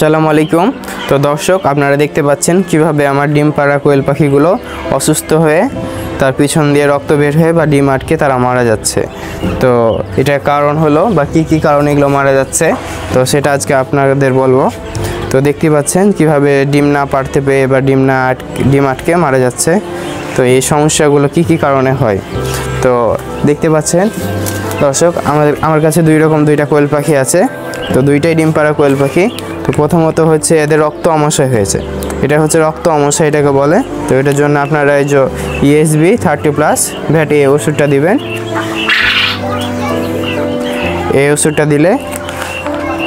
আসসালামু আলাইকুম। তো দর্শক, আপনারা দেখতে পাচ্ছেন কিভাবে আমার ডিম পাড়া কোয়েল পাখিগুলো অসুস্থ হয়ে তার পিছন দিয়ে রক্ত বের হয়ে বা ডিম আটকে তারা মারা যাচ্ছে। তো এটার কারণ হলো বা কি কারণে এগুলো মারা যাচ্ছে, তো সেটা আজকে আপনাদের বলবো। তো দেখতে পাচ্ছেন কিভাবে ডিম না পাড়তে পেয়ে বা ডিম আটকে মারা যাচ্ছে। তো এই সমস্যাগুলো কি কারণে হয়, তো দেখতে পাচ্ছেন দর্শক, আমার কাছে দুইটা কোয়েল পাখি আছে। তো দুইটাই ডিম পাড়া কোয়েল পাখি। তো প্রথমত হচ্ছে এদের রক্ত আমাশয় হয়েছে, এটা হচ্ছে রক্ত আমাশয় এটাকে বলে। তো এটার জন্য আপনারা এই যে ESB 30+ ভ্যাট এই ওষুধটা দিবেন। এই ওষুধটা দিলে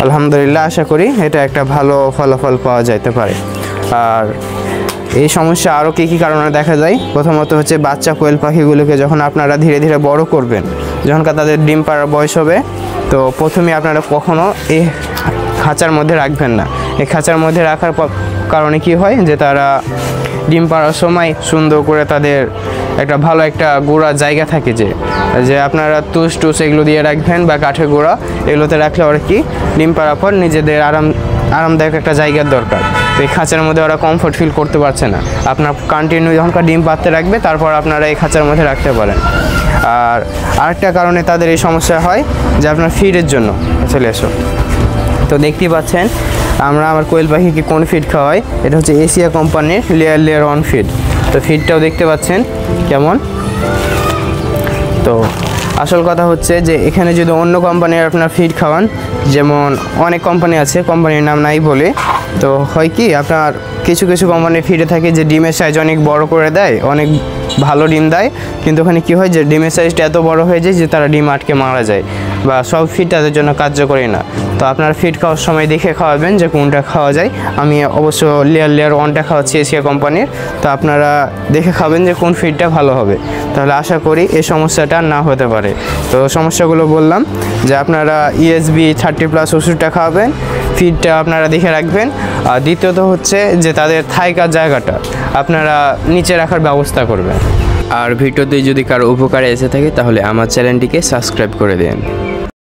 আলহামদুলিল্লাহ আশা করি এটা একটা ভালো ফলাফল পাওয়া যেতে পারে। আর এই সমস্যা আরও কি কারণে দেখা যায়, প্রথমত হচ্ছে বাচ্চা কোয়েল পাখিগুলোকে যখন আপনারা ধীরে ধীরে বড় করবেন, যখন তাদের ডিম পাড়ার বয়স হবে, তো প্রথমে আপনারা কখনো এই খাঁচার মধ্যে রাখবেন না। এই খাঁচার মধ্যে রাখার কারণে কি হয় যে তারা ডিম পাড়ার সময় সুন্দর করে তাদের একটা ভালো একটা গোড়া জায়গা থাকে, যে আপনারা তুষ এগুলো দিয়ে রাখবেন বা কাঠের গোড়া এগুলোতে রাখলে ওরা কি ডিম পাড়ার পর নিজেদের আরামদায়ক একটা জায়গার দরকার। তো এই খাঁচার মধ্যে ওরা কমফোর্ট ফিল করতে পারছে না। আপনার কন্টিনিউ যখনকার ডিম পাড়তে রাখবে তারপর আপনারা এই খাঁচার মধ্যে রাখতে পারেন। আর আরেকটা কারণে তাদের এই সমস্যা হয় যে আপনার ফিডের জন্য চলে এসো। তো দেখতেই পাচ্ছেন আমার কোয়েল পাখিকে কোন ফিড খাওয়াই, এটা হচ্ছে এশিয়া কোম্পানির লেয়ার 1 ফিড। তো ফিডটাও দেখতে পাচ্ছেন কেমন। তো আসল কথা হচ্ছে যে এখানে যদি অন্য কোম্পানির আপনার ফিড খাওয়ান, যেমন অনেক কোম্পানি আছে, কোম্পানির নাম নাই বলে, তো হয় কি আপনার কিছু কোম্পানির ফিডে থাকে যে ডিমের সাইজ অনেক বড় করে দেয়, অনেক ভালো ডিম দেয়, কিন্তু ওখানে কি হয় যে ডিমের সাইজটা এত বড় হয়ে যায় যে তারা ডিম আটকে মারা যায়, বা সব ফিড তাদের জন্য কার্যকরী না। তো আপনার ফিড খাওয়ার সময় দেখে খাওয়াবেন যে কোনটা খাওয়া যায়। আমি অবশ্য লেয়ার 1টা খাওয়াচ্ছি এশিয়া কোম্পানির। তো আপনারা দেখে খাবেন যে কোন ফিডটা ভালো হবে, তাহলে আশা করি এই সমস্যাটা না হতে পারে। তো সমস্যাগুলো বললাম যে আপনারা ESB 30+ ওষুধটা খাওয়াবেন, ফিডটা আপনারা দেখে রাখবেন। আর দ্বিতীয়ত হচ্ছে যে তাদের থাইকার জায়গাটা আপনারা নিচে রাখার ব্যবস্থা করবেন। আর ভিডিওতে যদি কারো উপকারে এসে থাকে তাহলে আমার চ্যানেলটিকে সাবস্ক্রাইব করে দিন।